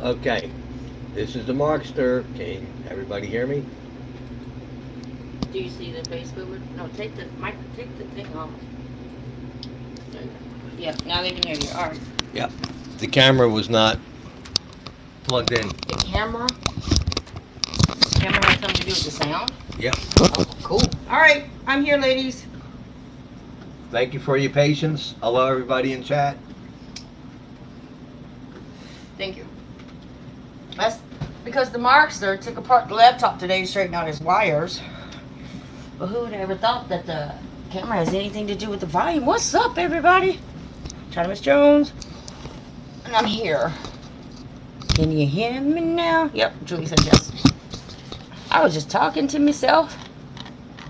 Okay, this is the Markster. Can everybody hear me? Do you see the Facebook? No, take the thing off. There you go. Yeah, now they can hear you. All right. Yep. The camera was not plugged in. The camera has something to do with the sound. Yep. Oh, cool. All right, I'm here, ladies. Thank you for your patience. Hello, everybody in chat. Thank you. That's because the Markster took apart the laptop today to straighten out his wires. But who would have ever thought that the camera has anything to do with the volume? What's up, everybody? China Miss Jones. And I'm here. Can you hear me now? Yep, Julie said yes. I was just talking to myself.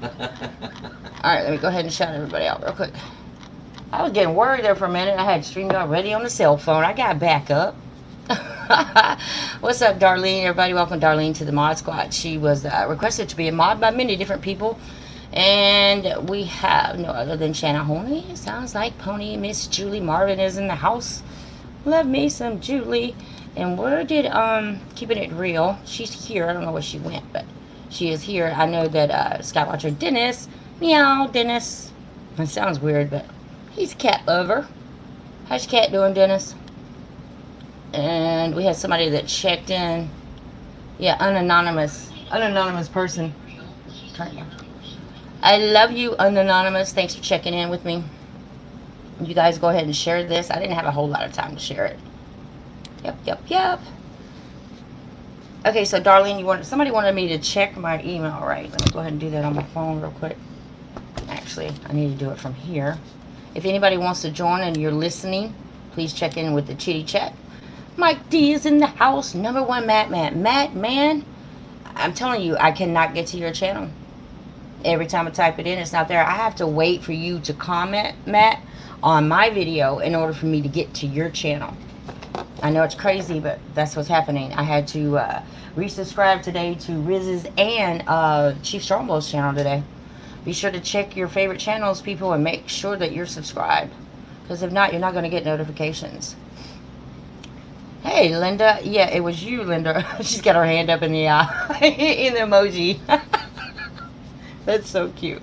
Alright, let me go ahead and shout everybody out real quick. I was getting worried there for a minute. I had StreamYard ready on the cell phone. I got backup. What's up, Darlene? Everybody, welcome Darlene to the Mod Squad. She was requested to be a mod by many different people. And we have no other than Shanna Honey. Sounds like Pony. Miss Julie Marvin is in the house. Love me some Julie. And where did Keeping It Real? She's here. I don't know where she went, but she is here. I know that Skywatcher Dennis. Meow, Dennis. That sounds weird, but he's a cat lover. How's your cat doing, Dennis? And we had somebody that checked in. Yeah, unanonymous person. I love you, unanonymous. Thanks for checking in with me. You guys go ahead and share this. I didn't have a whole lot of time to share it. Yep. Okay, so Darlene, somebody wanted me to check my email, right? Let me go ahead and do that on my phone real quick. Actually, I need to do it from here. If anybody wants to join and you're listening, please check in with the chitty chat. Mike D is in the house. Number one, Matt Man. I'm telling you, I cannot get to your channel. Every time I type it in, it's not there. I have to wait for you to comment, Matt, on my video in order for me to get to your channel. I know it's crazy, but that's what's happening. I had to resubscribe today to Riz's and Chief Strongbow's channel today. Be sure to check your favorite channels, people, and make sure that you're subscribed. Because if not, you're not going to get notifications. Hey, Linda. Yeah, it was you, Linda. She's got her hand up in the in the emoji. That's so cute.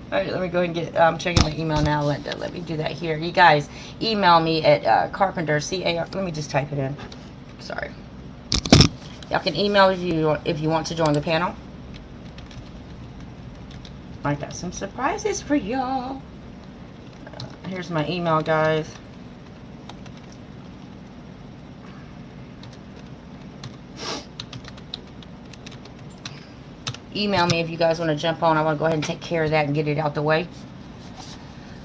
Alright, let me go ahead and get, I'm checking my email now, Linda. Let me do that here. You guys, email me at Carpenter, C-A-R, let me just type it in. Sorry. Y'all can email if you want to join the panel. I got some surprises for y'all. Here's my email, guys. Email me if you guys want to jump on. I want to go ahead and take care of that and get it out the way,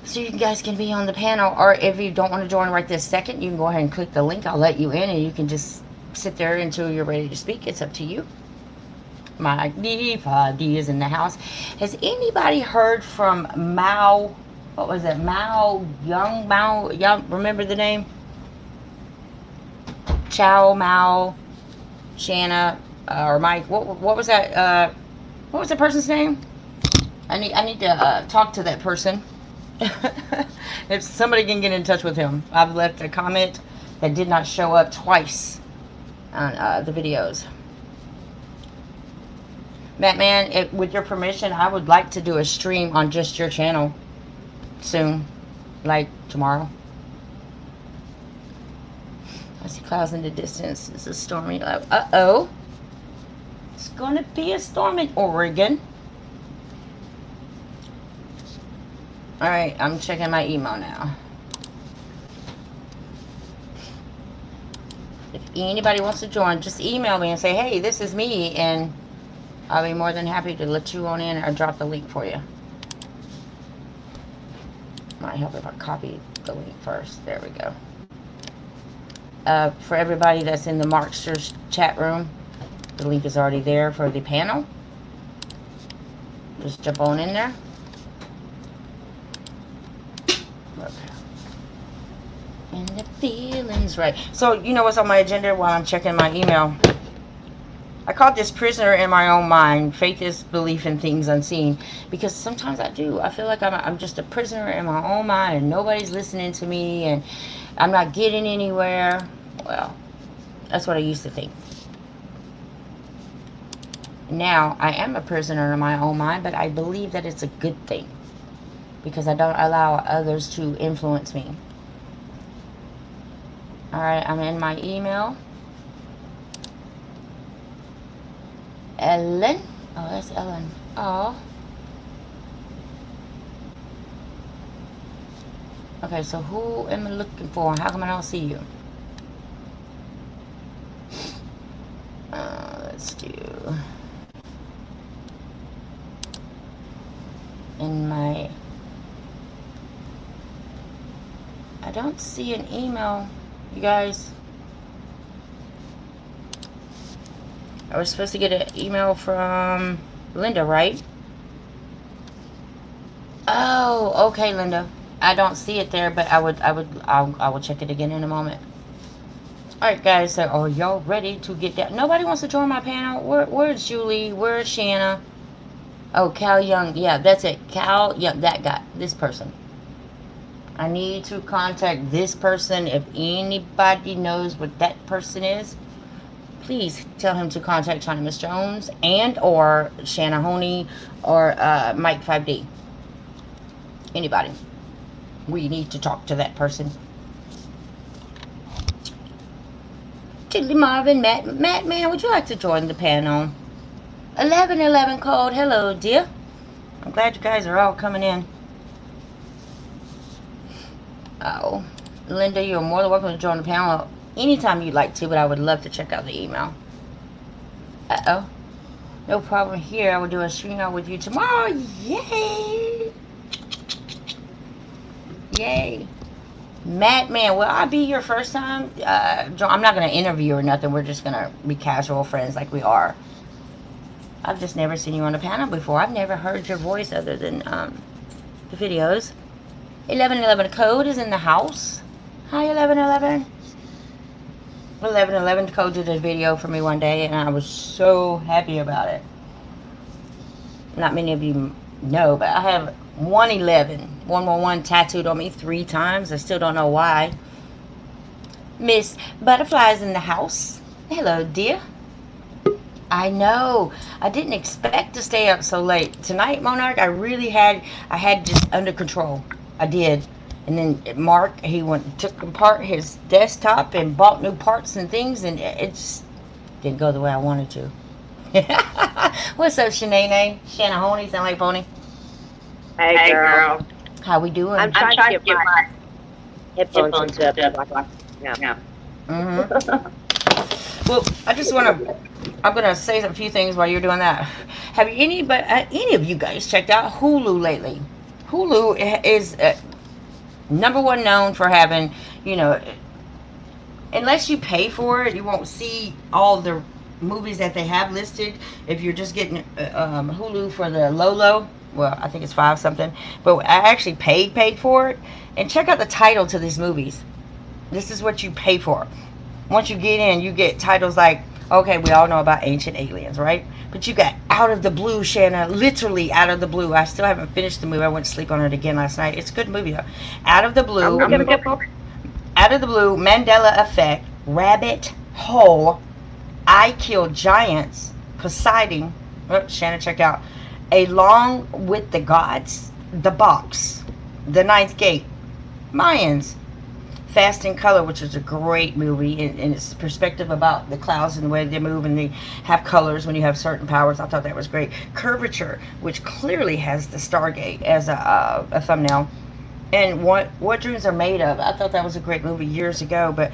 so you guys can be on the panel. Or if you don't want to join right this second, you can go ahead and click the link. I'll let you in, and you can just sit there until you're ready to speak. It's up to you. My D is in the house. Has anybody heard from Mao? What was it? Mao? Y'all remember the name? Chow, Mao, Shanna, or Mike. What was that? What was the person's name? I need to talk to that person. If somebody can get in touch with him. I've left a comment that did not show up twice on the videos. Batman, with your permission, I would like to do a stream on just your channel soon, like tomorrow. I see clouds in the distance. It's a stormy. Uh-oh. It's going to be a storm in Oregon. Alright, I'm checking my email now. If anybody wants to join, just email me and say, hey, this is me, and I'll be more than happy to let you on in or drop the link for you. Might help if I copy the link first. There we go. For everybody that's in the Markster's chat room, the link is already there for the panel. Just jump on in there. Okay. And the feeling's right. So, you know what's on my agenda while I'm checking my email? I called this prisoner in my own mind. Faith is belief in things unseen. Because sometimes I do. I feel like I'm just a prisoner in my own mind and nobody's listening to me and I'm not getting anywhere. Well, That's what I used to think. Now, I am a prisoner in my own mind, but I believe that it's a good thing. Because I don't allow others to influence me. Alright, I'm in my email. Ellen. Oh, that's Ellen. Oh. Okay, so who am I looking for? How come I don't see you? Let's do... In my... I don't see an email, you guys. I was supposed to get an email from Linda, right? Oh, okay, Linda. I don't see it there, but I will check it again in a moment. All right, guys. So, are y'all ready to get that? Nobody wants to join my panel. Where's Julie? Where's Shanna? Oh, Cal Young. Yeah, that's it. Cal Young. That guy. This person. I need to contact this person. If anybody knows what that person is, please tell him to contact China Miss Jones and or Shanna Honey or Mike 5D. Anybody. We need to talk to that person. Tiddly Marvin, Matt, man, would you like to join the panel? 1111 code. Hello, dear. I'm glad you guys are all coming in. Oh, Linda, you're more than welcome to join the panel anytime you'd like to, but I would love to check out the email. Uh-oh. No problem here. I will do a stream out with you tomorrow. Yay! Yay. Madman, will I be your first time? I'm not going to interview or nothing. We're just going to be casual friends like we are. I've just never seen you on a panel before. I've never heard your voice other than the videos. 1111 code is in the house. Hi, 1111. 1111 code did a video for me one day, and I was so happy about it. Not many of you know, but I have 111 tattooed on me 3 times. I still don't know why. Miss Butterfly's in the house. Hello, dear. I know. I didn't expect to stay up so late tonight, Monarch. I had just under control. I did. And then Mark, he took apart his desktop and bought new parts and things, and it just didn't go the way I wanted to. What's up, Shanae? Shanna Honey, sound like Pony? Hey, girl. How we doing? I'm trying to get my headphones up. Yeah. Well, I'm going to say a few things while you're doing that. Have any of you guys checked out Hulu lately? Hulu is number one known for having, unless you pay for it, you won't see all the movies that they have listed. If you're just getting Hulu for the low, well, I think it's 5 something, but I actually paid for it. And check out the title to these movies. This is what you pay for. Once you get in, you get titles like, okay, we all know about Ancient Aliens, right? But you got Out of the Blue, Shanna, literally Out of the Blue. I still haven't finished the movie. I went to sleep on it again last night. It's a good movie, though. Out of the Blue, Mandela Effect, Rabbit Hole, I Kill Giants, Poseidon. Oh, Shanna, check out Along with the Gods, The Box, The Ninth Gate, Mayans, Fast in Color, which is a great movie in its perspective about the clouds and the way they move, and they have colors when you have certain powers. I thought that was great. Curvature, which clearly has the Stargate as a thumbnail. And What Dreams Are Made Of. I thought that was a great movie years ago. But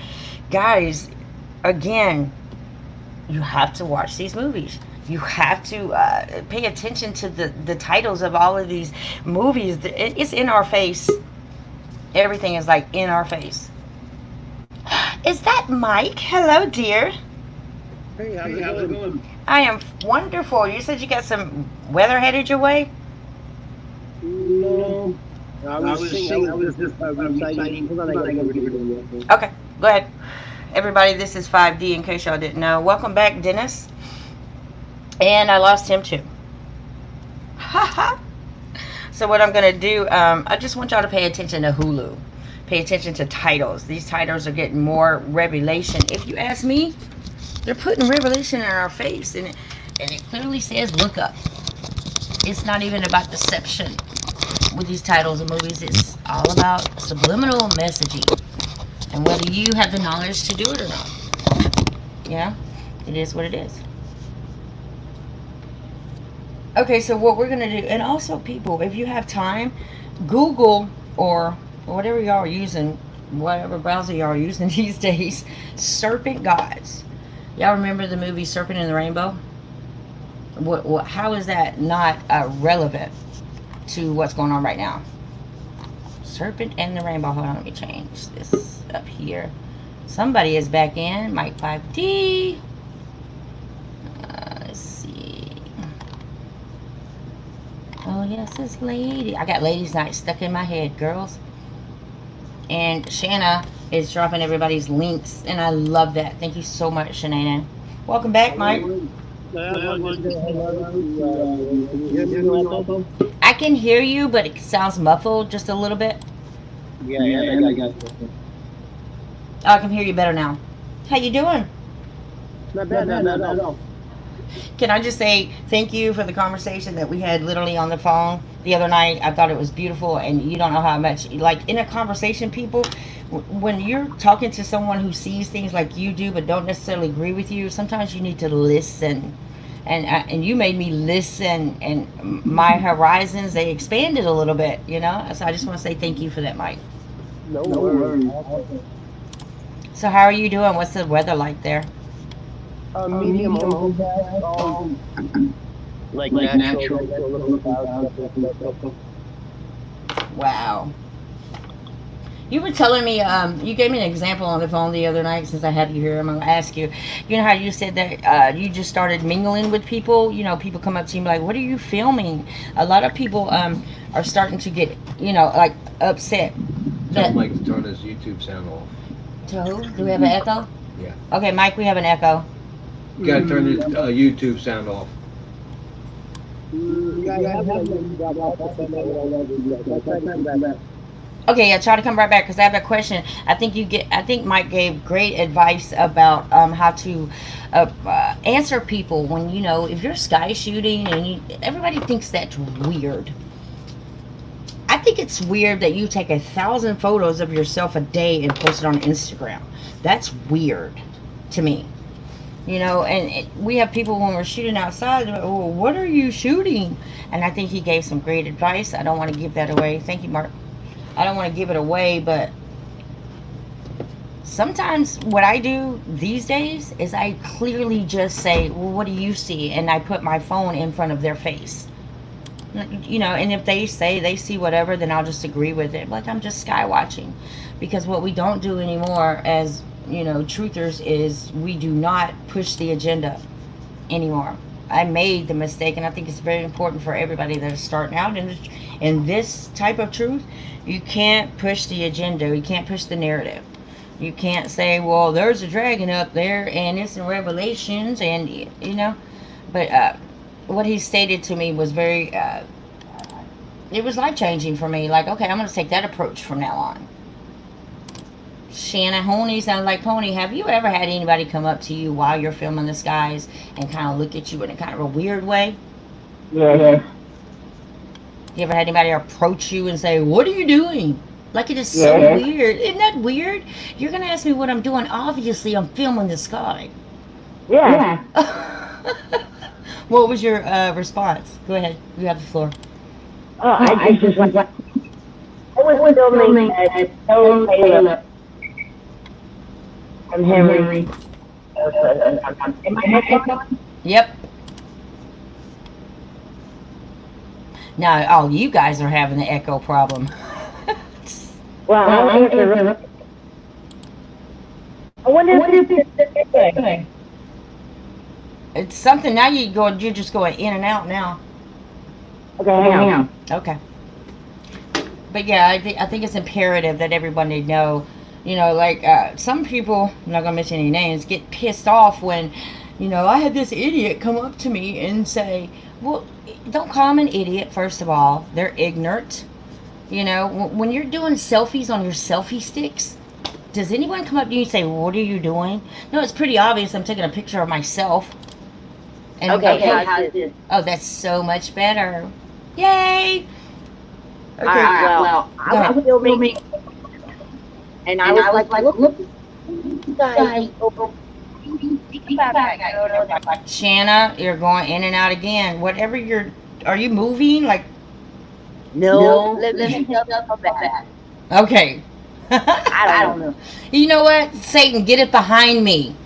guys, again, you have to watch these movies. You have to pay attention to the titles of all of these movies. It's in our face. Everything is like in our face. Is that Mike? Hello, dear. Hey, how's it going? I am wonderful. You said you got some weather headed your way? No. I was just reciting. Hold on, I gotta go over here. Okay, go ahead. Everybody, this is 5D in case y'all didn't know. Welcome back, Dennis. And I lost him too. So what I'm going to do, I just want y'all to pay attention to Hulu. Pay attention to titles. These titles are getting more revelation. If you ask me, they're putting revelation in our face. And it clearly says, look up. It's not even about deception with these titles of movies. It's all about subliminal messaging. And whether you have the knowledge to do it or not. Yeah, it is what it is. Okay, so what we're going to do, and also people, if you have time, Google or whatever y'all are using, whatever browser y'all are using these days, serpent gods. Y'all remember the movie Serpent and the Rainbow? How is that not relevant to what's going on right now? Serpent and the Rainbow. Hold on, let me change this up here. Somebody is back in. Mike 5D. Let's see. Oh, yes, this lady. I got ladies' night stuck in my head, girls. And Shanna is dropping everybody's links, and I love that. Thank you so much, Shanae. Welcome back, Mike. I can hear you, but it sounds muffled just a little bit. Yeah, I got it. Oh, I can hear you better now. How you doing? Not bad, no. Can I just say thank you for the conversation that we had literally on the phone the other night. I thought it was beautiful, and you don't know how much, like, in a conversation, people, when you're talking to someone who sees things like you do but don't necessarily agree with you, sometimes you need to listen. And you made me listen, and my horizons, they expanded a little bit, you know? So I just want to say thank you for that, Mike. No worries. So how are you doing? What's the weather like there? Medium overcast, like natural. Wow. You were telling me, you gave me an example on the phone the other night. Since I had you here, I'm going to ask you. You know how you said that you just started mingling with people? You know, people come up to you and be like, what are you filming? A lot of people are starting to get, you know, like, upset. Tell Mike to turn his YouTube sound off. To who? Do we have an echo? Yeah. Okay, Mike, we have an echo. You gotta turn his YouTube sound off. Okay, yeah, try to come right back because I have a question. I think Mike gave great advice about how to answer people when, you know, if you're sky shooting and everybody thinks that's weird. I think it's weird that you take 1,000 photos of yourself a day and post it on Instagram. That's weird to me. You know, and we have people when we're shooting outside, oh, what are you shooting? And I think he gave some great advice. I don't want to give that away. Thank you, Mark. I don't want to give it away, but sometimes what I do these days is I clearly just say, well, what do you see? And I put my phone in front of their face. You know, and if they say they see whatever, then I'll just agree with it. Like, I'm just sky watching. Because what we don't do anymore as, you know, truthers is we do not push the agenda anymore. I made the mistake, and I think it's very important for everybody that is starting out in this type of truth. You can't push the agenda. You can't push the narrative. You can't say, well, there's a dragon up there, and it's in Revelations, and, you know. But what he stated to me was very, it was life-changing for me. Like, okay, I'm going to take that approach from now on. Shanna Honey sounds like Pony. Have you ever had anybody come up to you while you're filming the skies and kind of look at you in a kind of a weird way? Yeah. You ever had anybody approach you and say, what are you doing? Like, it is so weird. Isn't that weird? You're going to ask me what I'm doing. Obviously, I'm filming the sky. Yeah. What was your response? Go ahead. You have the floor. Oh, I just went. I was filming at Taylor. I'm Henry. Am I echoing? Yep. Now, all you guys are having the echo problem. Well, I wonder if it's the thing. It's something now you're just going in and out now. Okay, hang on. Okay. But yeah, I think it's imperative that everybody know, you know, like some people, I'm not going to mention any names, get pissed off when, you know, I had this idiot come up to me and say, well, don't call them an idiot, first of all. They're ignorant. You know, when you're doing selfies on your selfie sticks, does anyone come up to you and say, what are you doing? No, it's pretty obvious I'm taking a picture of myself. And Okay, how's this? oh, that's so much better. Yay! Okay, Well, go I ahead. was filming, and I was like, look, guys, Shanna, you're going in and out again. Whatever you're, are you moving? Like, no, let me tell you about that. okay. I don't know. You know what? Satan, get it behind me.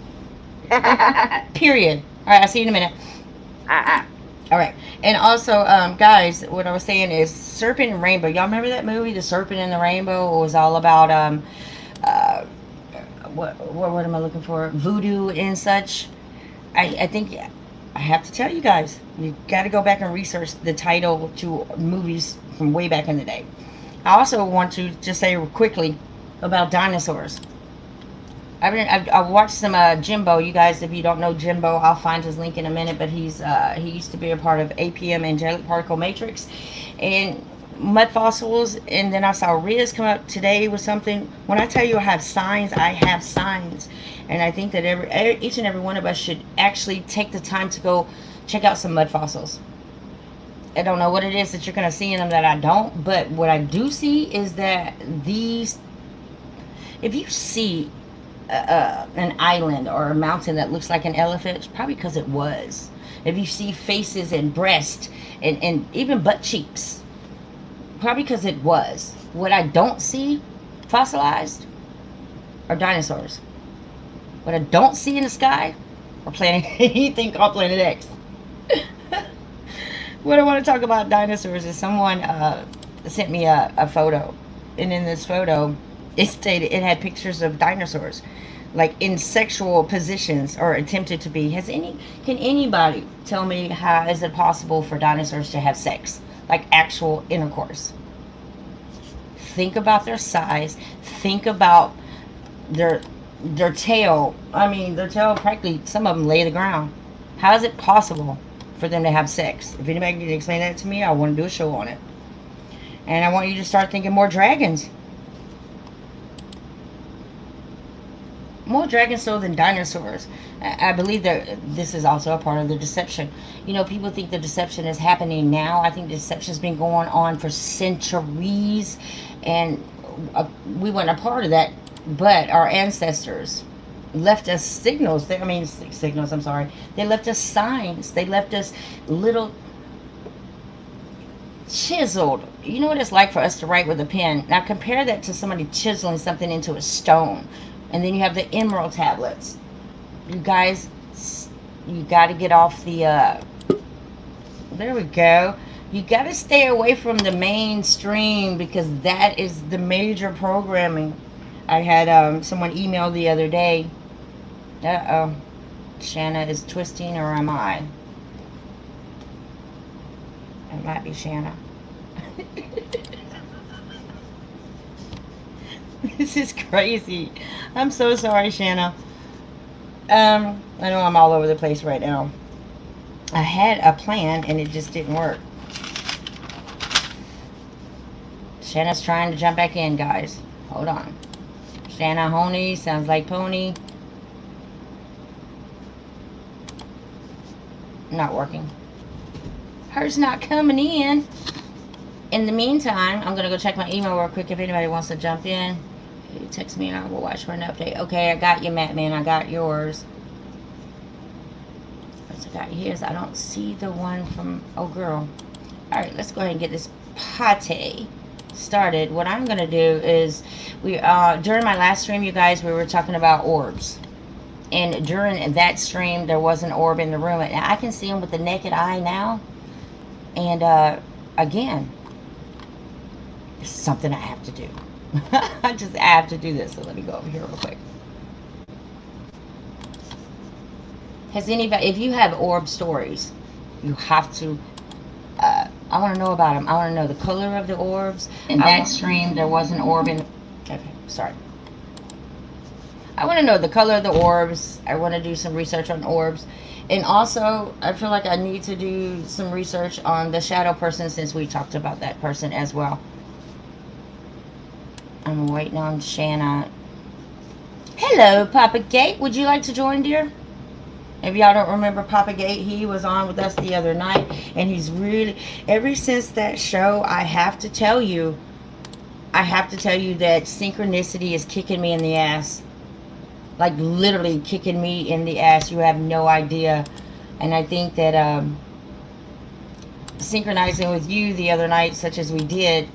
Period. All right, I'll see you in a minute. All right. And also, guys, what I was saying is Serpent and Rainbow. Y'all remember that movie, The Serpent and the Rainbow? It was all about, what am I looking for? Voodoo and such. I think I have to tell you guys, you got to go back and research the title to movies from way back in the day. I also want to just say quickly about dinosaurs. I've watched some Jimbo. You guys, if you don't know Jimbo, I'll find his link in a minute. But he used to be a part of APM, Angelic Particle Matrix, and mud fossils. And then I saw Riz come up today with something. When I tell you I have signs, I have signs. And I think that each and every one of us should actually take the time to go check out some mud fossils. I don't know what it is that you're going to see in them that I don't. But what I do see is that these, if you see an island or a mountain that looks like an elephant, it's probably because it was. If you see faces and breast and even butt cheeks, probably because it was. What I don't see fossilized are dinosaurs. What I don't see in the sky are anything called Planet X. What I want to talk about dinosaurs is someone sent me a photo, and in this photo it stated it had pictures of dinosaurs like in sexual positions or attempted to be. Can anybody tell me how is it possible for dinosaurs to have sex, like actual intercourse? Think about their size, think about their tail. I mean, their tail practically, some of them lay the ground. How is it possible for them to have sex? If anybody can explain that to me, I want to do a show on it. And I want you to start thinking more dragons. More dragons so than dinosaurs. I believe that this is also a part of the deception. You know, people think the deception is happening now. I think the deception's been going on for centuries, and we weren't a part of that. But our ancestors left us signals. Signals. I'm sorry. They left us signs. They left us little chiseled. You know what it's like for us to write with a pen. Now compare that to somebody chiseling something into a stone. And then you have the emerald tablets. You guys, you got to get off the, there we go. You got to stay away from the mainstream because that is the major programming. I had someone email the other day. Uh-oh. Shanna is twisting, or am I? It might be Shanna. This is crazy. I'm so sorry, Shanna. I know I'm all over the place right now. I had a plan and it just didn't work. Shanna's trying to jump back in, guys. Hold on. Shanna Honey sounds like pony. Not working. Hers not coming in. In the meantime, I'm going to go check my email real quick if anybody wants to jump in. You text me and I will watch for an update. Okay, I got you, Matt Man. I got yours. I got his. I don't see the one from... Oh, girl. Alright, let's go ahead and get this pate started. What I'm going to do is... during my last stream, you guys, we were talking about orbs. And during that stream, there was an orb in the room. And I can see them with the naked eye now. And, again... it's something I have to do. I have to do this. So let me go over here real quick. Has anybody, if you have orb stories, you have to, I want to know about them. I want to know the color of the orbs. In that stream, there was an orb in, okay, sorry. I want to know the color of the orbs. I want to do some research on orbs. And also, I feel like I need to do some research on the shadow person since we talked about that person as well. I'm waiting on Shanna. Hello, Papa Gate. Would you like to join, dear? If y'all don't remember Papa Gate, he was on with us the other night. And he's really, ever since that show, I have to tell you that synchronicity is kicking me in the ass. Like literally kicking me in the ass. You have no idea. And I think that synchronizing with you the other night, such as we did,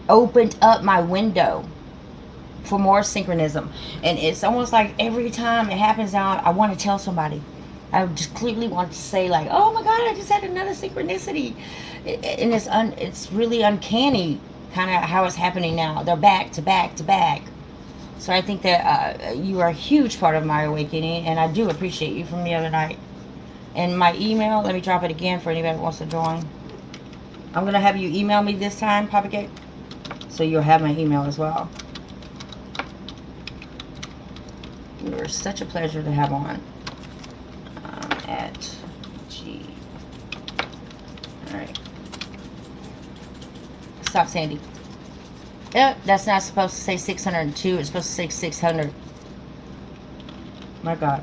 opened up my window for more synchronism. And it's almost like every time it happens now, I want to tell somebody. I just clearly want to say like, oh my God, I just had another synchronicity. And it's really uncanny kind of how it's happening now. They're back to back to back. So I think that you are a huge part of my awakening, and I do appreciate you from the other night. And my email, let me drop it again for anybody that wants to join. I'm going to have you email me this time, Papa Cake, so you'll have my email as well. You are such a pleasure to have on. At G. Alright. Stop, Sandy. Yep, that's not supposed to say 602. It's supposed to say 600. My God.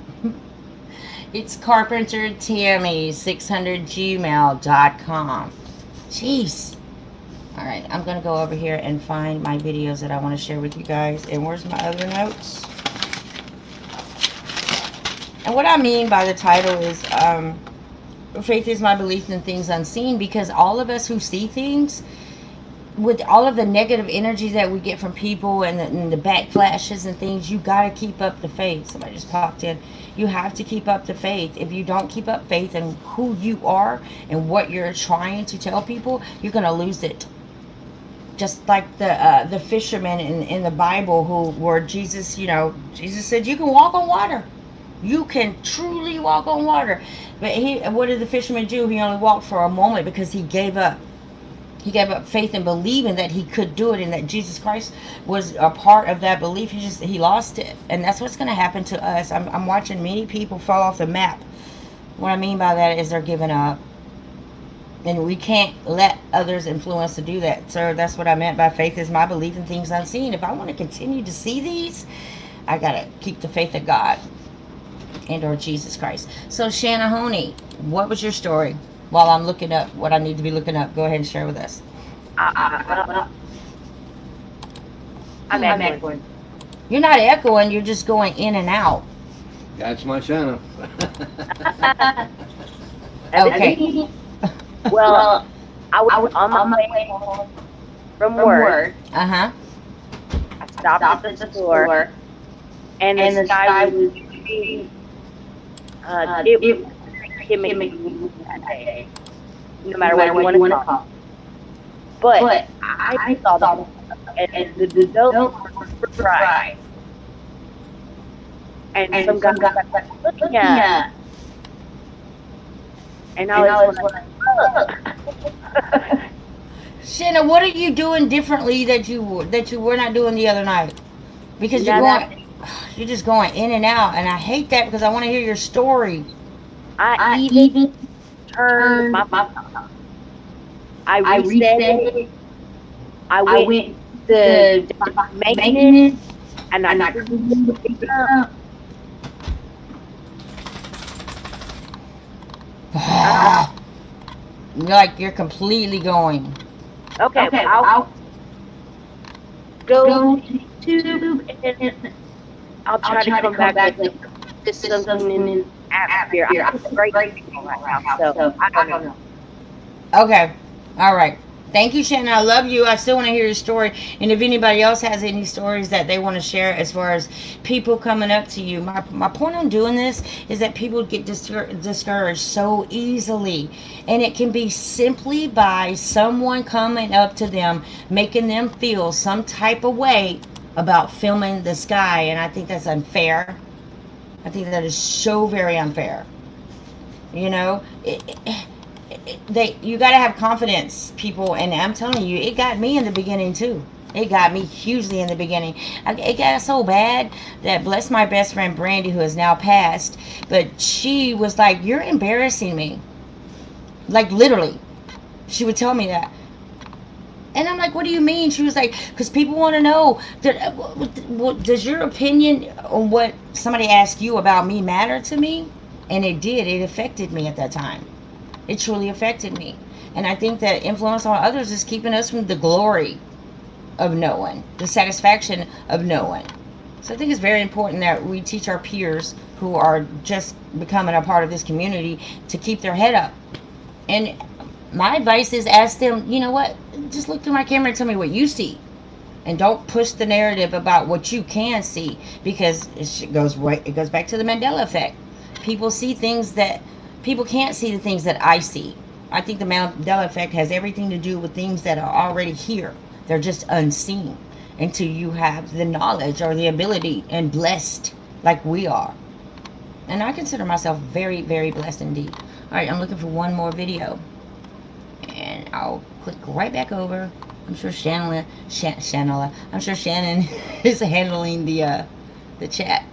It's Carpenter Tammy 600gmail.com. Jeez. Alright, I'm going to go over here and find my videos that I want to share with you guys. And where's my other notes? And what I mean by the title is faith is my belief in things unseen, because all of us who see things, with all of the negative energy that we get from people and the backflashes and things, you got to keep up the faith. Somebody just popped in. You have to keep up the faith. If you don't keep up faith in who you are and what you're trying to tell people, you're going to lose it. Just like the fishermen in the Bible where Jesus, Jesus said you can walk on water. You can truly walk on water. But what did the fisherman do? He only walked for a moment because he gave up. He gave up faith and believing that he could do it and that Jesus Christ was a part of that belief. He lost it. And that's what's going to happen to us. I'm watching many people fall off the map. What I mean by that is they're giving up. And we can't let others influence to do that. So that's what I meant by faith is my belief in things unseen. If I want to continue to see these, I got to keep the faith of God and or Jesus Christ. So Shanna Honey, what was your story? While I'm looking up what I need to be looking up, go ahead and share with us. I'm echoing. You're not echoing, you're just going in and out. That's my channel. Okay. Well, I was on my way home from work. Uh-huh. I stopped at the store, and the sky was pretty, it was chimney that day, no matter what you want to call it. But I saw them, and the dogs were fried. And some guy was looking at, and I was like, look. Shanna, what are you doing differently that you were not doing the other night? Because you're just going in and out, and I hate that because I want to hear your story. I even turned my phone. I reset it. I went to maintenance, and I couldn't pick it up. Like you're completely going. Okay, well, I'll go to YouTube and I'll try to come back with this something in atmosphere. I have a great signal right now, so I don't know. Okay. All right. Thank you, Shannon. I love you. I still want to hear your story. And if anybody else has any stories that they want to share as far as people coming up to you. My point on doing this is that people get discouraged so easily. And it can be simply by someone coming up to them, making them feel some type of way about filming the sky. And I think that's unfair. I think that is so very unfair. You know, you got to have confidence, people, and I'm telling you, it got me in the beginning too. It got me hugely in the beginning. It got so bad that, bless my best friend Brandy, who has now passed, but she was like, "You're embarrassing me." Like, literally. She would tell me that. And I'm like, "What do you mean?" She was like, "Because people want to know, does your opinion on what somebody asked you about me matter to me?" And it did. It affected me at that time. It truly affected me. And I think that influence on others is keeping us from the glory of knowing, the satisfaction of knowing. So I think it's very important that we teach our peers who are just becoming a part of this community to keep their head up. And my advice is, ask them, you know what, just look through my camera and tell me what you see. And don't push the narrative about what you can see, because it goes back to the Mandela effect. People see things that people can't see, the things that I see. I think the Mandela effect has everything to do with things that are already here. They're just unseen until you have the knowledge or the ability and blessed like we are. And I consider myself very, very blessed indeed. All right, I'm looking for one more video. And I'll click right back over. I'm sure Shannon is handling the chat.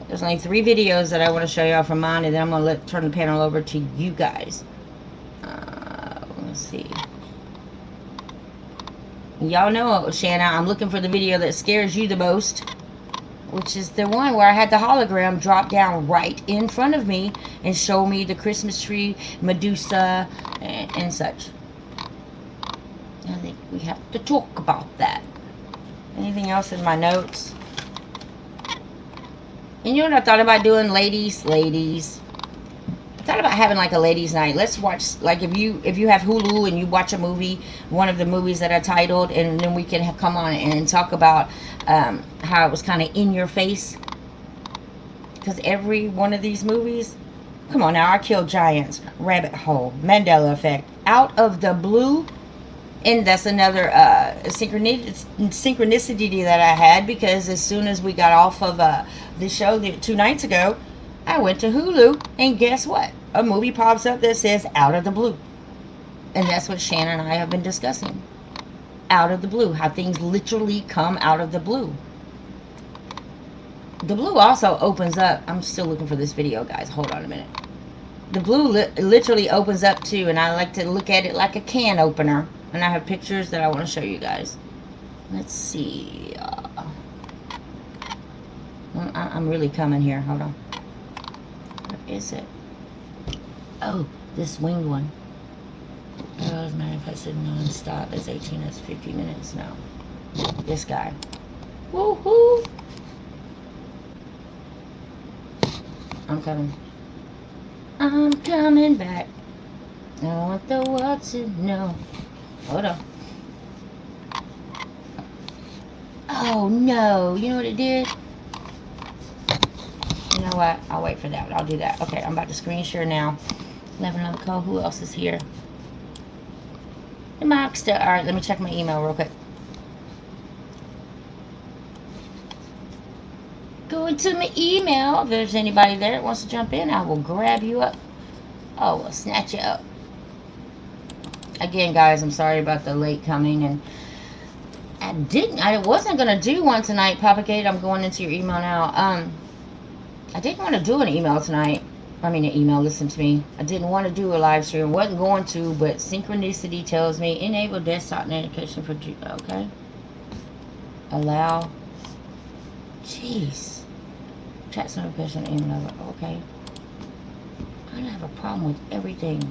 There's only 3 videos that I want to show y'all from mine, and then I'm going to turn the panel over to you guys. Let's see. Y'all know, Shanna, I'm looking for the video that scares you the most, which is the one where I had the hologram drop down right in front of me and show me the Christmas tree, Medusa, and such. I think we have to talk about that. Anything else in my notes? And you know what I thought about doing, ladies? I thought about having like a ladies' night. Let's watch, like, if you have Hulu and you watch a movie, one of the movies that I titled, and then we can come on and talk about how it was kind of in your face. Because every one of these movies, come on now, I Kill Giants, Rabbit Hole, Mandela Effect, out of the blue. And that's another synchronicity that I had, because as soon as we got off of the show 2 nights ago, I went to Hulu, and guess what? A movie pops up that says Out of the Blue. And that's what Shannon and I have been discussing. Out of the blue. How things literally come out of the blue. The blue also opens up. I'm still looking for this video, guys. Hold on a minute. The blue literally opens up too, and I like to look at it like a can opener. And I have pictures that I want to show you guys. Let's see. I'm really coming here. Hold on. What is it? Oh, this winged one. Arrows manifested non-stop as 18 as 50 minutes now. This guy. Woohoo! I'm coming. I'm coming back. I want the world to know. Hold on. Oh no, you know what it did? You know what? I'll wait for that. I'll do that. Okay, I'm about to screen share now. 11 code. Who else is here? The Mockster. Alright, let me check my email real quick. Go into my email. If there's anybody there that wants to jump in, I will grab you up. Oh, we'll snatch you up. Again, guys, I'm sorry about the late coming, and I wasn't gonna do one tonight, Papa Kate. I'm going into your email now. I didn't want to do an email tonight. I mean, an email. Listen to me. I didn't want to do a live stream. Wasn't going to, but synchronicity tells me enable desktop notification for. Okay. Allow. Jeez. Chat notification email. Okay. I don't have a problem with everything.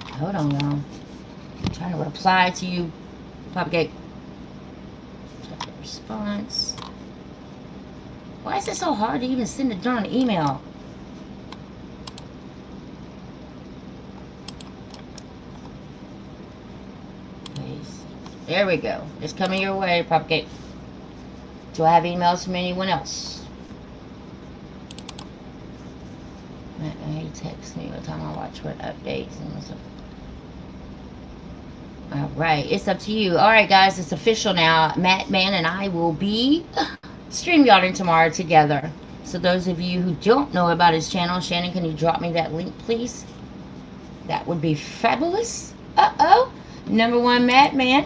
Hold on, y'all. I'm trying to reply to you, Popgate. Check the response. Why is it so hard to even send a darn email? Please. There we go. It's coming your way, Popgate. Do I have emails from anyone else? He texts me what time I watch what updates and stuff. Alright, it's up to you. Alright, guys, it's official now. Matt Man and I will be StreamYarding tomorrow together. So those of you who don't know about his channel, Shannon, can you drop me that link, please? That would be fabulous. Uh-oh. #1 Matt Man.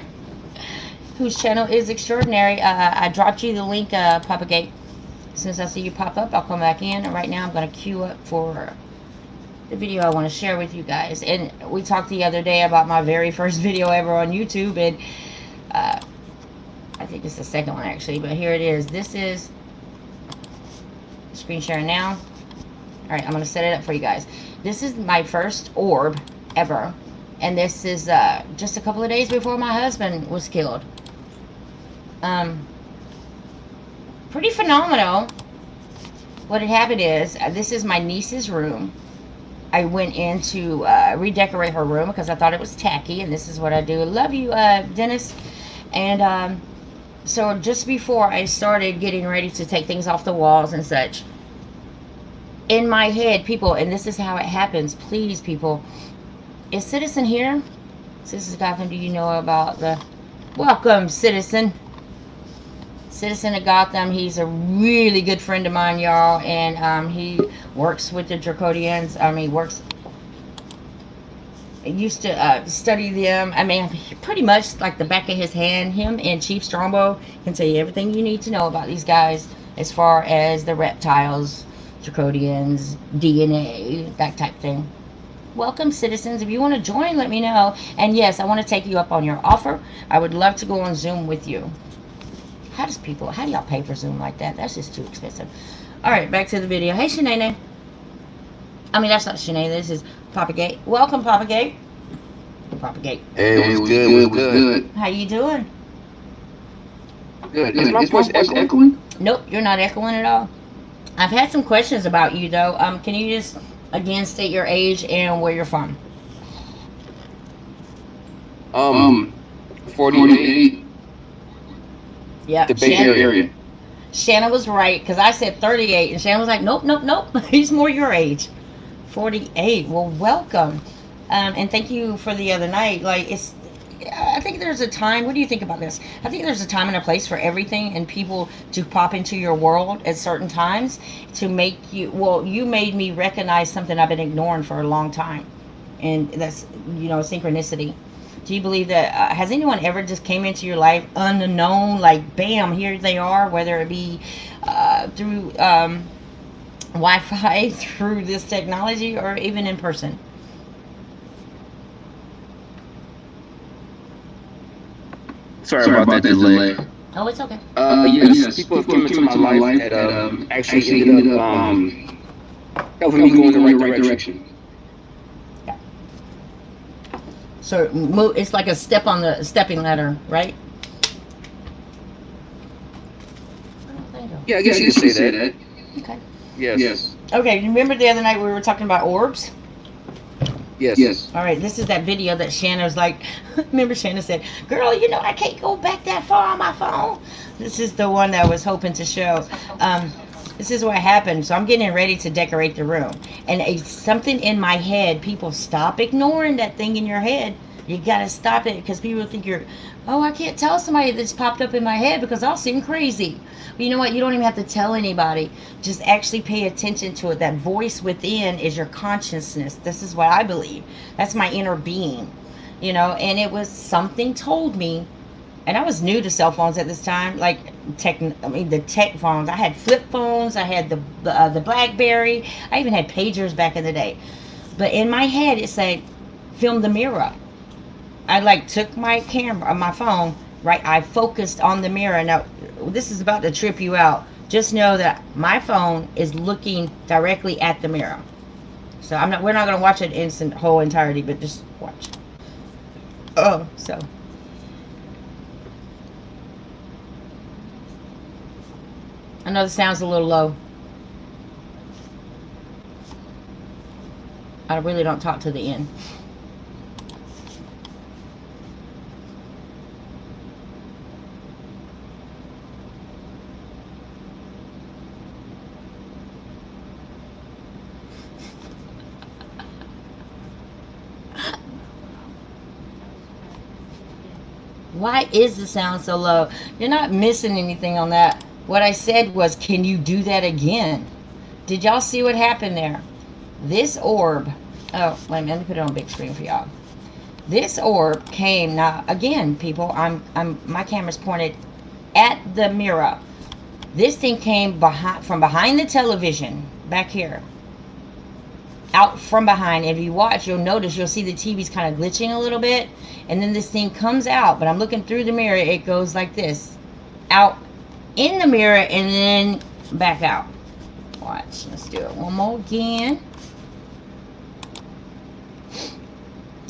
whose channel is extraordinary. I dropped you the link, Papa Gate. As soon as I see you pop up, I'll come back in. And right now, I'm going to queue up for the video I want to share with you guys. And we talked the other day about my very first video ever on YouTube, and I think it's the second one actually, but here it is. This is screen sharing now. All right, I'm going to set it up for you guys. This is my first orb ever, and this is just a couple of days before my husband was killed. Pretty phenomenal. What had happened is, this is my niece's room. I went in to redecorate her room because I thought it was tacky, and this is what I do. Love you, Dennis. And so just before I started getting ready to take things off the walls and such, in my head, people, and this is how it happens, please, people, is Citizen here? Citizen Gotham, do you know about the... Welcome, Citizen. Citizen of Gotham. He's a really good friend of mine, y'all, and he works with the Dracodians. He used to study them. I mean, pretty much like the back of his hand. Him and Chief Strongbow can tell you everything you need to know about these guys as far as the reptiles, Dracodians, DNA, that type thing. Welcome, citizens. If you want to join, let me know. And yes, I want to take you up on your offer. I would love to go on Zoom with you. How do y'all pay for Zoom like that? That's just too expensive. All right, back to the video. Hey, Shanae. I mean, that's not Shanae. This is Papa Gate. Welcome, Papa Gate. Papa Gate. Hey, what's good? How you doing? Good. Is my voice echoing? Nope, you're not echoing at all. I've had some questions about you, though. Can you just, again, state your age and where you're from? 48. Yeah, The Bay Area. Shanna was right, because I said 38, and Shanna was like, nope. He's more your age. 48. Well, welcome. And thank you for the other night. Like, I think there's a time, what do you think about this? I think there's a time and a place for everything, and people to pop into your world at certain times to make you, well, you made me recognize something I've been ignoring for a long time. And that's, synchronicity. Do you believe that, has anyone ever just came into your life unknown, like, bam, here they are, whether it be through Wi-Fi, through this technology, or even in person? Sorry about that delay. Oh, it's okay. Yes, people have come into my life that actually ended up helping me go in the right direction. So it's like a step on the stepping ladder, right? Yeah, I guess you could say that. Okay. Yes. Okay, remember the other night we were talking about orbs? Yes. All right, this is that video that Shanna was like, remember Shanna said, girl, I can't go back that far on my phone. This is the one that I was hoping to show. This is what happened. So I'm getting ready to decorate the room. And something in my head, people, stop ignoring that thing in your head. You got to stop it, because people think I can't tell somebody that's popped up in my head because I'll seem crazy. But you know what? You don't even have to tell anybody. Just actually pay attention to it. That voice within is your consciousness. This is what I believe. That's my inner being. And it was something told me. And I was new to cell phones at this time, like the tech phones. I had flip phones. I had the BlackBerry. I even had pagers back in the day. But in my head, it said, "Film the mirror." I took my camera, my phone, right? I focused on the mirror. Now, this is about to trip you out. Just know that my phone is looking directly at the mirror. So we're not going to watch it in its whole entirety, but just watch. So. I know the sound's a little low. I really don't talk to the end. Why is the sound so low? You're not missing anything on that. What I said was, can you do that again? Did y'all see what happened there? This orb, oh, wait a minute, let me put it on big screen for y'all. This orb came, now again, people, my camera's pointed at the mirror. This thing came from behind the television, back here. Out from behind. If you watch, you'll notice, you'll see the TV's kind of glitching a little bit. And then this thing comes out, but I'm looking through the mirror, it goes like this. Out in the mirror and then back out. Watch, let's do it one more again.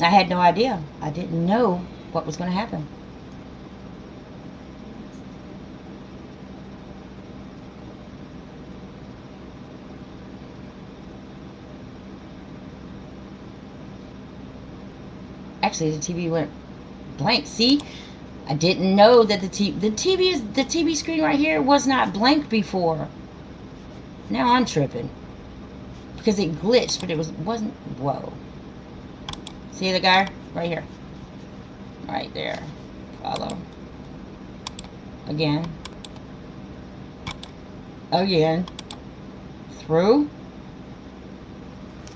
I had no idea. I didn't know what was going to happen. Actually, the TV went blank. See, I didn't know that the TV screen right here was not blank before. Now I'm tripping because it glitched, but it wasn't. Whoa! See the guy right here, right there. Follow again, again, through.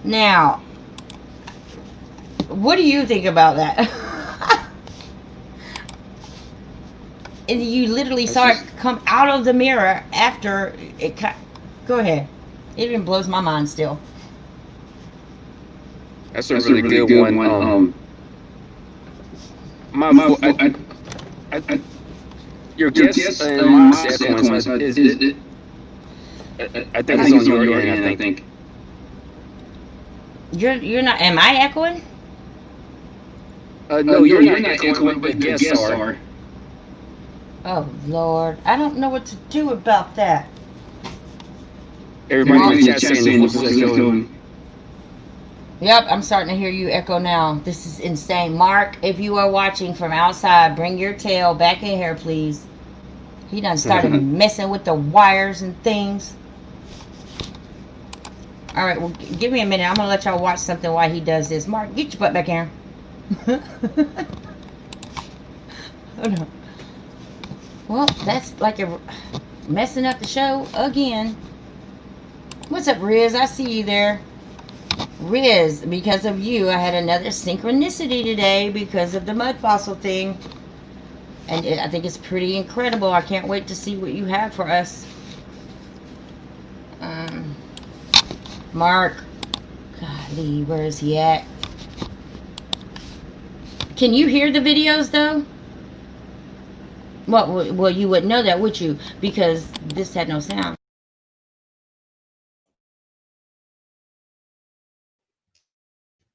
Now, what do you think about that? And you literally saw it come out of the mirror after it cut. Go ahead. It even blows my mind still. That's a really good one. Your guess and my sequence is I think it's on your end. I think. You're not. Am I echoing? No, you're not echoing, but guests are. Oh Lord, I don't know what to do about that. Everybody in the chat saying the voice is echoing. Yep, I'm starting to hear you echo now. This is insane. Mark, if you are watching from outside, bring your tail back in here, please. He done started messing with the wires and things. All right, well, give me a minute. I'm going to let y'all watch something while he does this. Mark, get your butt back here. Oh, no. Well, that's like messing up the show again. What's up, Riz? I see you there. Riz, because of you, I had another synchronicity today because of the mud fossil thing. And I think it's pretty incredible. I can't wait to see what you have for us. Mark. Golly, where is he at? Can you hear the videos, though? Well, you wouldn't know that, would you? Because this had no sound.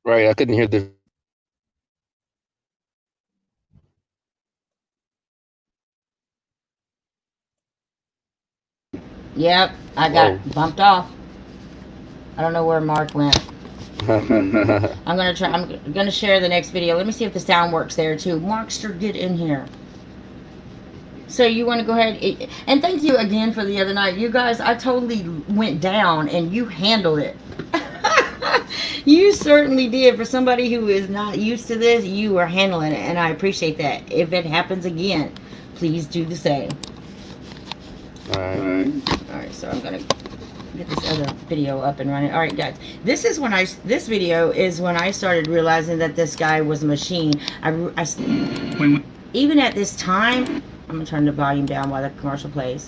Right, I couldn't hear the. Yep, I got bumped off. I don't know where Mark went. I'm gonna share the next video. Let me see if the sound works there too. Markster, get in here. So you want to go ahead and thank you again for the other night. You guys, I totally went down and you handled it. You certainly did. For somebody who is not used to this, you are handling it, and I appreciate that. If it happens again, please do the same. Alright, so I'm gonna get this other video up and running. Alright, guys, this video is when I started realizing that this guy was a machine. Even at this time, I'm gonna turn the volume down while the commercial plays.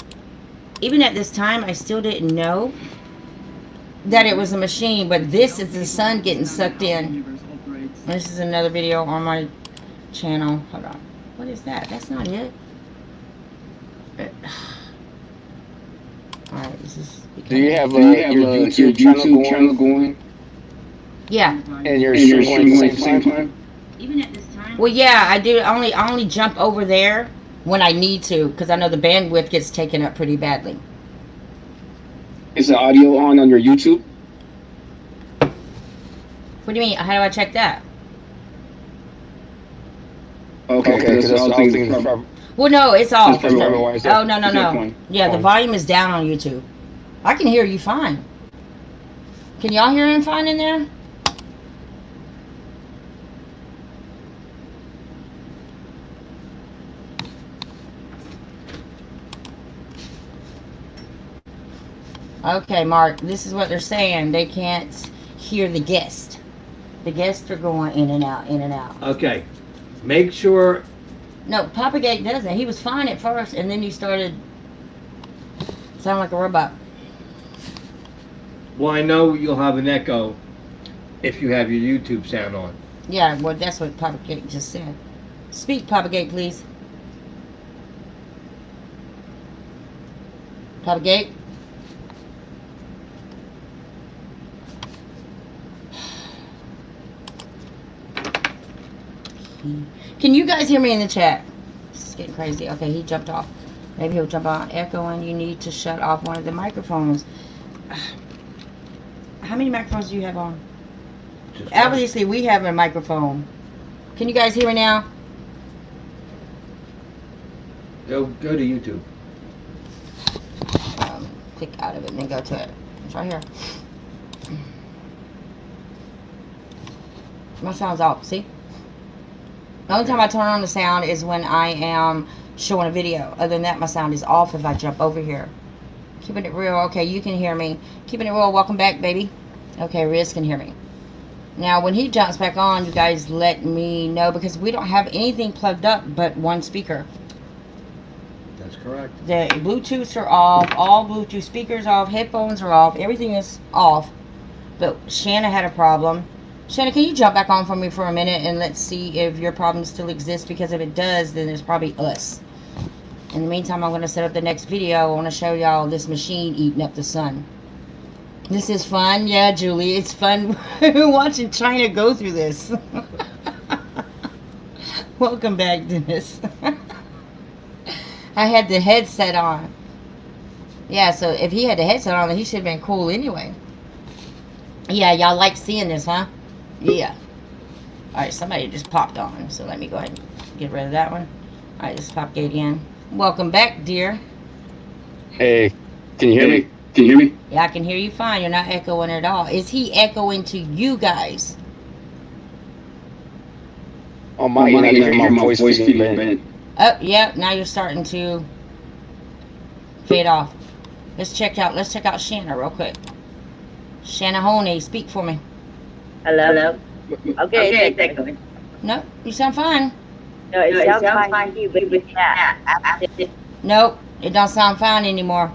Even at this time, I still didn't know that it was a machine, but this is the sun getting sucked in. This is another video on my channel. Hold on. What is that? That's not it. Alright, this is... Do you have your YouTube channel going? Yeah. And your stream going at the same time? Even at this time? Well, yeah, I do. I only jump over there when I need to, because I know the bandwidth gets taken up pretty badly. Is the audio on your YouTube? What do you mean? How do I check that? Okay, because I was thinking well, no, it's off. Oh, no. Yeah, the volume is down on YouTube. I can hear you fine. Can y'all hear him fine in there? Okay, Mark, this is what they're saying. They can't hear the guest. The guests are going in and out, in and out. Okay. Make sure. No, Papa Gate doesn't. He was fine at first, and then he started sounding like a robot. Well, I know you'll have an echo if you have your YouTube sound on. Yeah, well, that's what Papa Gate just said. Speak, Papa Gate, please. Papa Gate? Can you guys hear me in the chat? This is getting crazy. Okay, he jumped off. Maybe he'll jump on. Echoing, you need to shut off one of the microphones. How many microphones do you have on? Just Obviously, we have a microphone. Can you guys hear me now? Go to YouTube. Click out of it and then go to it. It's right here. My sound's off. See? The only time I turn on the sound is when I am showing a video. Other than that, my sound is off if I jump over here. Keeping it real. Okay, you can hear me. Keeping it real. Welcome back, baby. Okay, Riz can hear me. Now, when he jumps back on, you guys let me know because we don't have anything plugged up but one speaker. That's correct. The Bluetooths are off. All Bluetooth speakers are off. Headphones are off. Everything is off. But Shanna had a problem. Shanna, can you jump back on for me for a minute and let's see if your problem still exists? Because if it does, then it's probably us. In the meantime, I'm going to set up the next video. I want to show y'all this machine eating up the sun. This is fun. Yeah, Julie, it's fun watching China go through this. Welcome back, Dennis. I had the headset on. Yeah, so if he had the headset on, then he should have been cool anyway. Yeah, y'all like seeing this, huh? Yeah. Alright, somebody just popped on, so let me go ahead and get rid of that one. Alright, this is Pop Gate in. Welcome back, dear. Hey, can you hear me? Can you hear me? Yeah, I can hear you fine. You're not echoing at all. Is he echoing to you guys? Oh my, you're not hearing my voice feedback. Oh, yeah, now you're starting to fade off. Let's check out Shanna real quick. Shanna Honey, speak for me. Hello? Okay, it's echoing. No, you sound fine. No, it sounds fine to you, but with that, Nope, it don't sound fine anymore.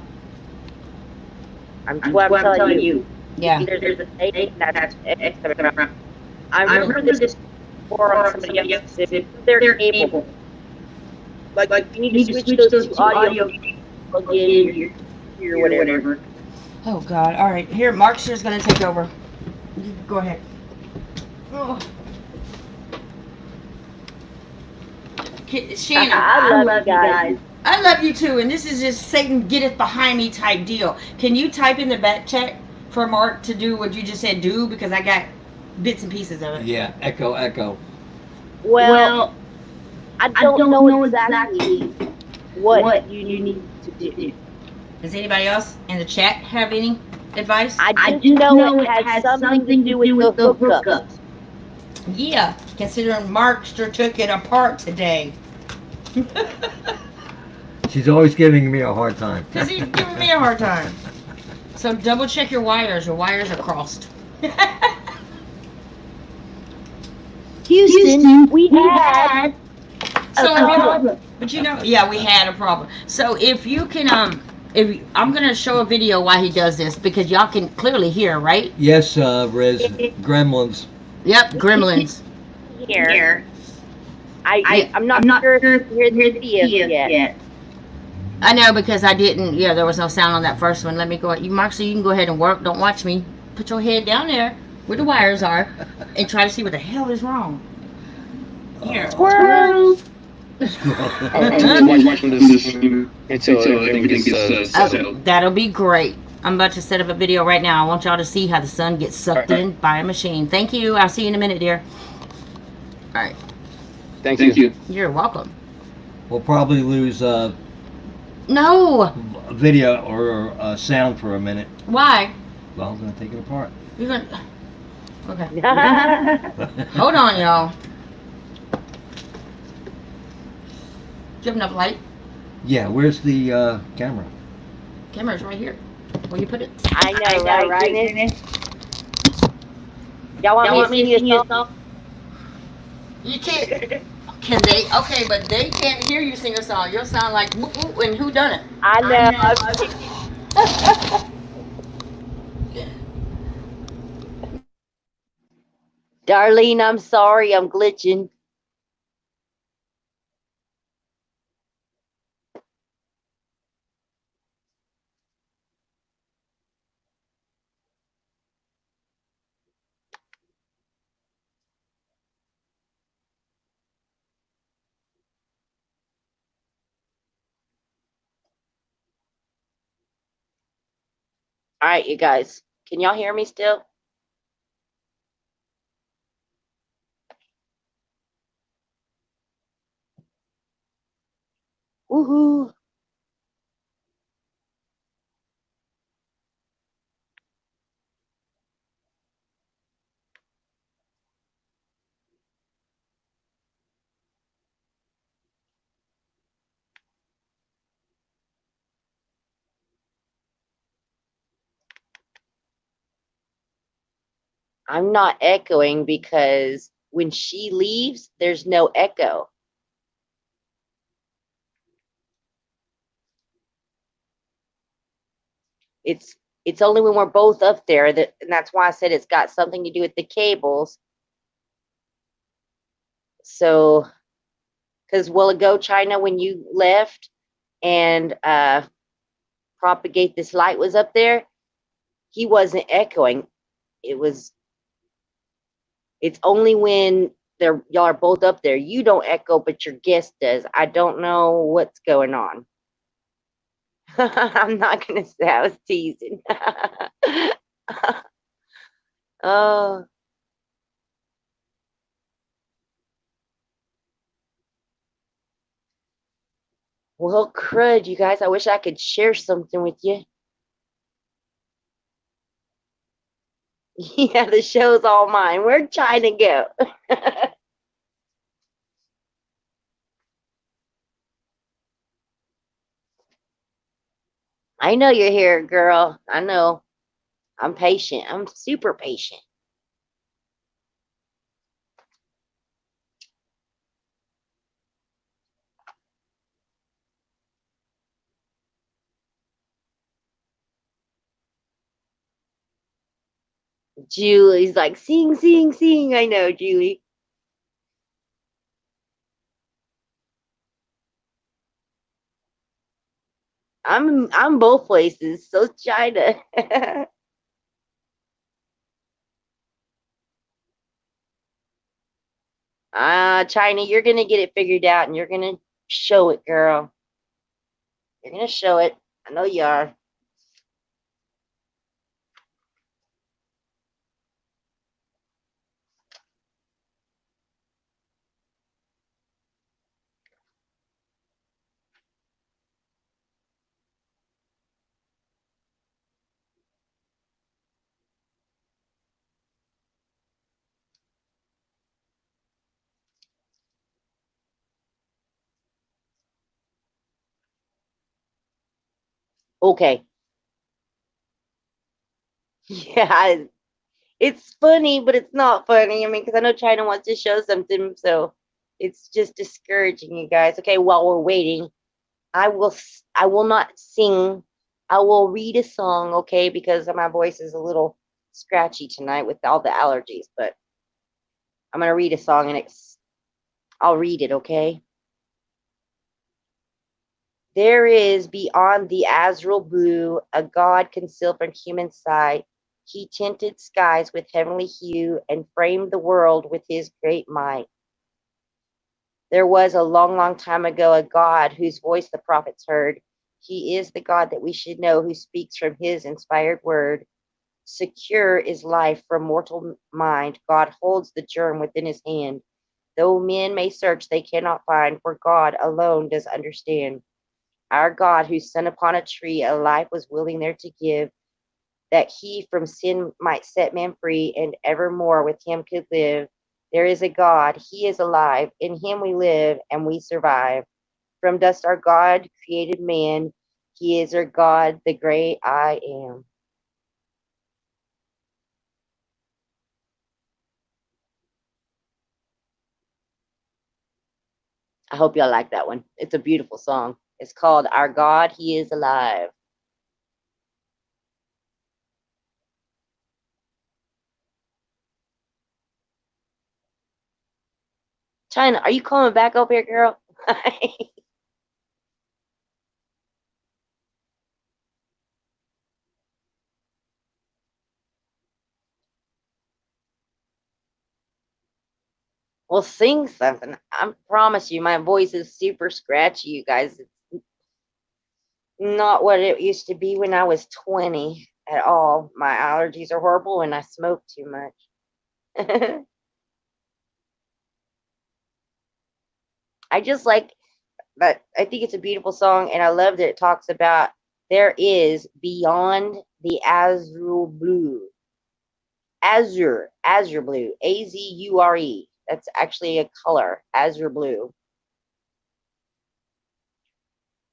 I'm telling you. Yeah. There's a state that's extra. I remember this before on somebody else. If they're able, like you need to switch those to audio, plug in your whatever. Oh God! All right, here, Mark's just gonna take over. You go ahead. Oh. Shanna, I love you guys. I love you too, and this is just Satan getteth behind me type deal. Can you type in the back check for Mark to do what you just said do? Because I got bits and pieces of it. Yeah, echo. Well, I don't know exactly what you need to do. Does anybody else in the chat have any advice? I just know it has something to do with the hookups. Yeah, considering Markster took it apart today. She's always giving me a hard time. Because he's giving me a hard time. So double check your wires. Your wires are crossed. Houston, we had a problem. But you know, yeah, we had a problem. So if you can, I'm gonna show a video why he does this because y'all can clearly hear, right? Yes, Riz. Gremlins. Yep, gremlins. Here. I'm not sure if you hear the video yet. I know because I didn't. Yeah, there was no sound on that first one. Let me go. You, Mark, so you can go ahead and work. Don't watch me. Put your head down there where the wires are, and try to see what the hell is wrong. Here. Squirrels. I'm watching this until everything gets settled. That'll be great. I'm about to set up a video right now. I want y'all to see how the sun gets sucked in by a machine. Thank you. I'll see you in a minute, dear. All right. Thank you. You're welcome. We'll probably lose No. video or sound for a minute. Why? Well, I'm going to take it apart. You're gonna. Okay. Hold on, y'all. Do you have enough light? Yeah, where's the camera? Camera's right here. Where you put it? I know, right? Y'all want Y'all me to want me sing to you a sing you a song? song? You can't. Can they? Okay, but they can't hear you sing a song. You'll sound like whoop whoop and who done it? I I know. know. Darlene, I'm sorry, I'm glitching. All right, you guys. Can y'all hear me still? Woohoo. I'm not echoing because when she leaves, there's no echo. It's it's only when we're both up there that, and that's why I said it's got something to do with the cables. So, because will it go, China, when you left and propagate this light was up there, he wasn't echoing. It was. It's only when y'all are both up there. You don't echo, but your guest does. I don't know what's going on. I'm not gonna say I was teasing. Oh, well, crud, you guys. I wish I could share something with you. Yeah, the show's all mine. Where'd China go? I know you're here, girl. I know. I'm patient. I'm super patient. Julie's like, sing, sing, sing. I know, Julie. I'm both places. So China. China, you're gonna get it figured out and you're gonna show it, girl. You're gonna show it. I know you are. Okay. Yeah, it's funny, but it's not funny. I mean, because I know China wants to show something, so it's just discouraging, you guys. Okay, while we're waiting, I will not sing. I will read a song, okay, because my voice is a little scratchy tonight with all the allergies, but I'm gonna read a song and I'll read it, okay? There is beyond the azure blue a God concealed from human sight. He tinted skies with heavenly hue and framed the world with his great might. There was a long, long time ago a God whose voice the prophets heard. He is the God that we should know, who speaks from his inspired word. Secure is life from mortal mind. God holds the germ within his hand. Though men may search, they cannot find, for God alone does understand. Our God, whose Son upon a tree a life was willing there to give, that he from sin might set man free, and evermore with him could live. There is a God, he is alive, in him we live and we survive. From dust our God created man, he is our God, the great I am. I hope y'all like that one. It's a beautiful song. It's called Our God, He is Alive. China, are you coming back up here, girl? Well, sing something. I promise you, my voice is super scratchy, you guys. It's not what it used to be when I was 20 at all. My allergies are horrible and I smoke too much. I just like that. I think it's a beautiful song, and I love that it talks about there is beyond the azure blue. Azure blue, Azure. That's actually a color, azure blue.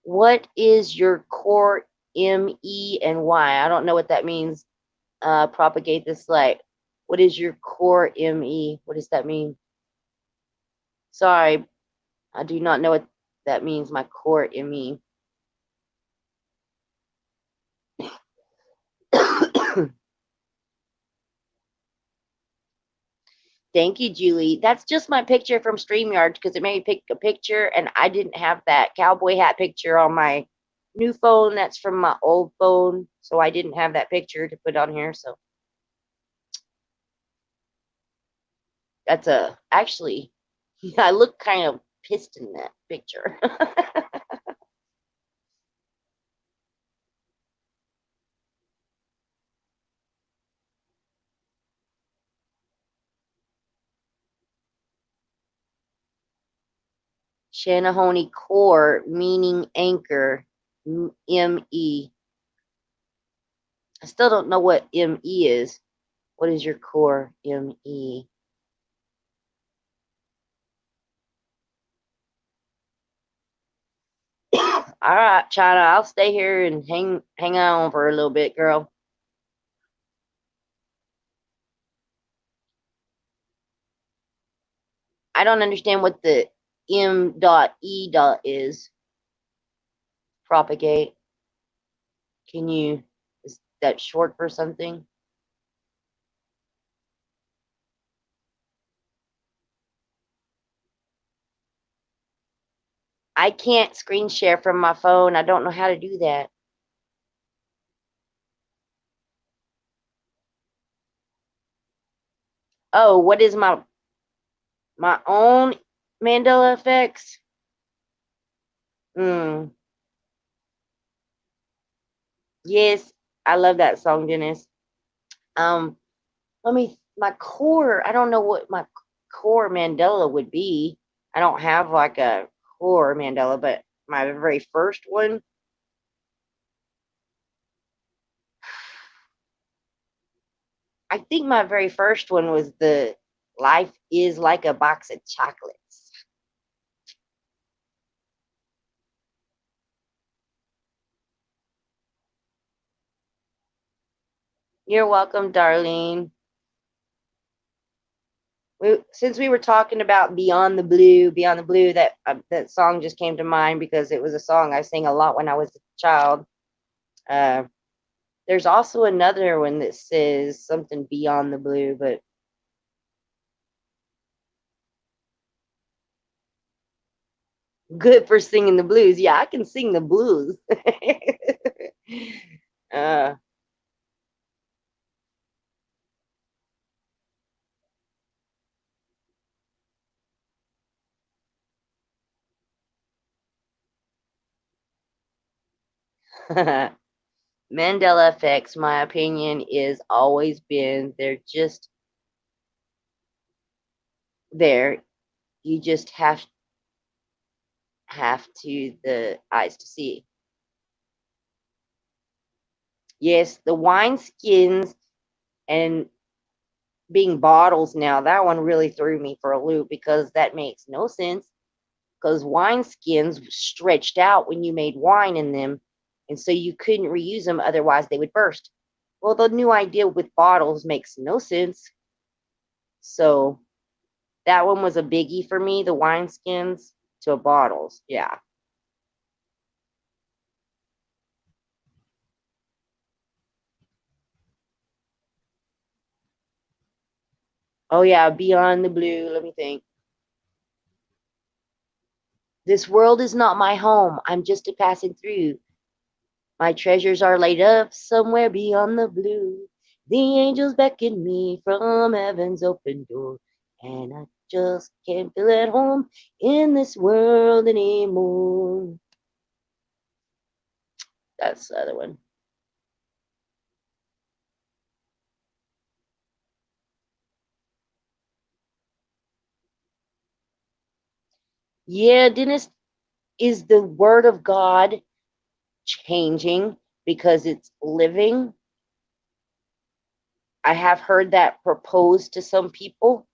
What is your core ME and Y? I don't know what that means. Propagate this light. What is your core ME? What does that mean? Sorry, I do not know what that means, my core ME. Thank you, Julie. That's just my picture from StreamYard because it made me pick a picture, and I didn't have that cowboy hat picture on my new phone. That's from my old phone, so I didn't have that picture to put on here. So that's actually, I look kind of pissed in that picture. Shanahony core, meaning anchor, M-E. I still don't know what M-E is. What is your core, M-E? All right, China, I'll stay here and hang on for a little bit, girl. I don't understand what the M.E. is. Propagate. Can you, is that short for something? I can't screen share from my phone. I don't know how to do that. Oh, what is my own Mandela effects? Hmm. Yes, I love that song, Dennis. Um, my core, I don't know what my core Mandela would be. I don't have like a core Mandela, but my very first one, I think my very first one was the life is like a box of chocolates. You're welcome, Darlene. Since we were talking about Beyond the Blue, that song just came to mind because it was a song I sang a lot when I was a child. Uh, there's also another one that says something Beyond the Blue, but good for singing the blues. Yeah, I can sing the blues. uh, Mandela effects, my opinion, is always been they're just there. You just have to the eyes to see. Yes, the wine skins and being bottles now, that one really threw me for a loop because that makes no sense. Because wine skins stretched out when you made wine in them, and so you couldn't reuse them, otherwise they would burst. Well, the new idea with bottles makes no sense. So that one was a biggie for me, the wine skins. to bottles. Yeah. Oh yeah, beyond the blue. Let me think. This world is not my home. I'm just a passing through. My treasures are laid up somewhere beyond the blue. The angels beckon me from heaven's open door, and I just can't feel at home in this world anymore. That's the other one. Yeah, Dennis, is the word of God changing because it's living? I have heard that proposed to some people.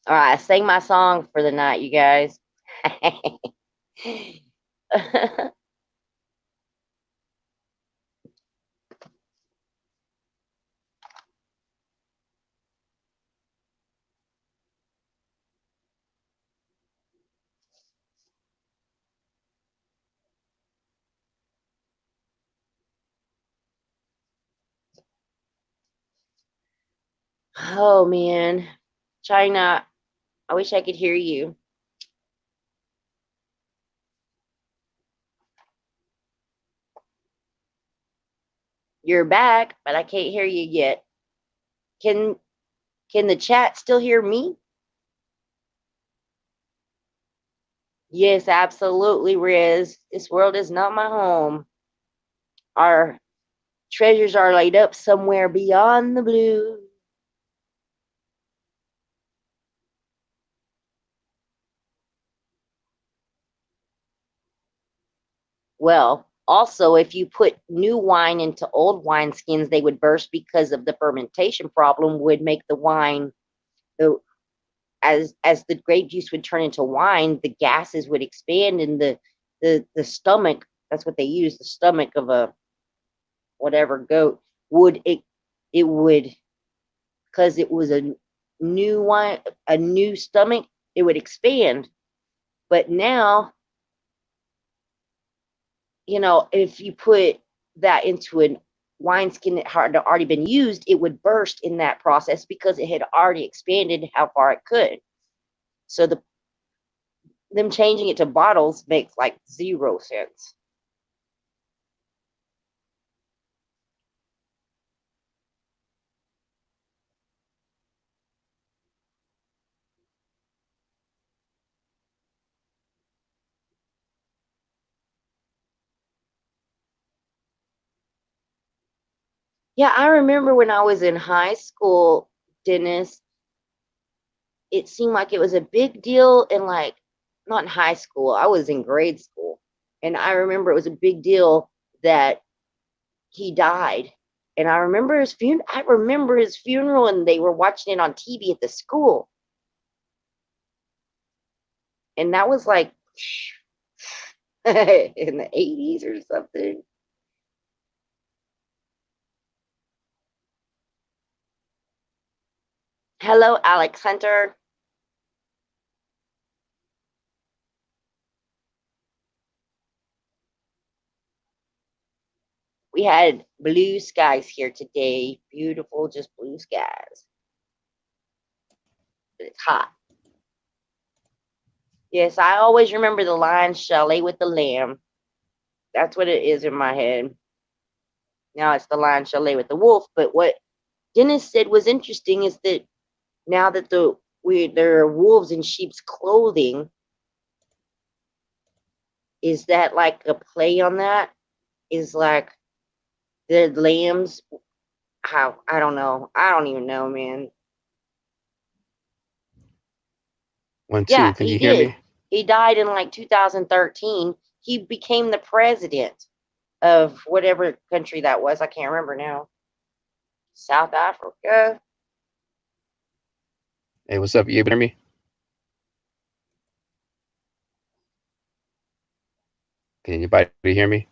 All right, I sang my song for the night, you guys. Oh man, China, I wish I could hear you. You're back, but I can't hear you yet. Can can the chat still hear me? Yes, absolutely, Riz. This world is not my home. Our treasures are laid up somewhere beyond the blue. Well, also, if you put new wine into old wineskins, they would burst because of the fermentation problem would make the wine the as the grape juice would turn into wine, the gases would expand in the stomach. That's what they use. The stomach of a whatever goat would it would, because it was a new wine, a new stomach, it would expand. But now, if you put that into a wineskin that had already been used, it would burst in that process because it had already expanded how far it could. So them changing it to bottles makes like zero sense. Yeah, I remember when I was in high school, Dennis, it seemed like it was a big deal in, like, not in high school, I was in grade school. And I remember it was a big deal that he died. And I remember his funeral, and they were watching it on TV at the school. And that was like in the 80s or something. Hello, Alex Hunter. We had blue skies here today. Beautiful, just blue skies. But it's hot. Yes, I always remember the line Chalet with the Lamb. That's what it is in my head. Now it's the Lion Chalet with the wolf. But what Dennis said was interesting is that now that there are wolves in sheep's clothing, is that like a play on that? Is like the lambs? How, I don't know. I don't even know, man. One, two. Yeah, Can he you hear did. me? He died in like 2013. He became the president of whatever country that was. I can't remember now. South Africa. Hey, what's up? You able to hear me? Can anybody hear me?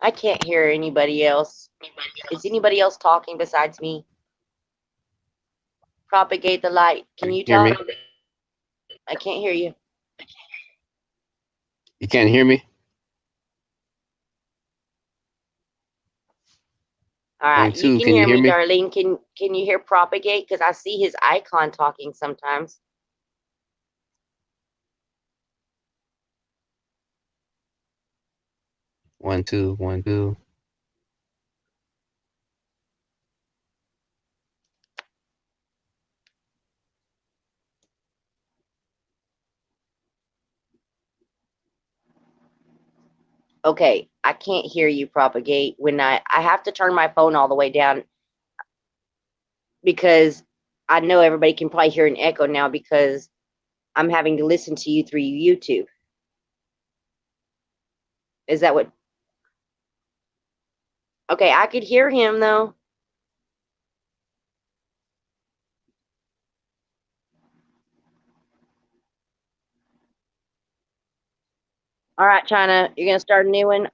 I can't hear anybody else. Is anybody else talking besides me? Propagate the light. Can you Hear me? talk? I can't hear you. You can't hear me? All right, you 1, 2. can Can you hear hear me, me? Darlene. Can you hear Propagate? Because I see his icon talking sometimes. One, two, 1, 2. Okay, I can't hear you, Propagate. When I have to turn my phone all the way down because I know everybody can probably hear an echo now because I'm having to listen to you through YouTube. Is that what? Okay, I could hear him though. All right, China, you're gonna start a new one.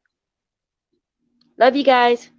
Love you guys.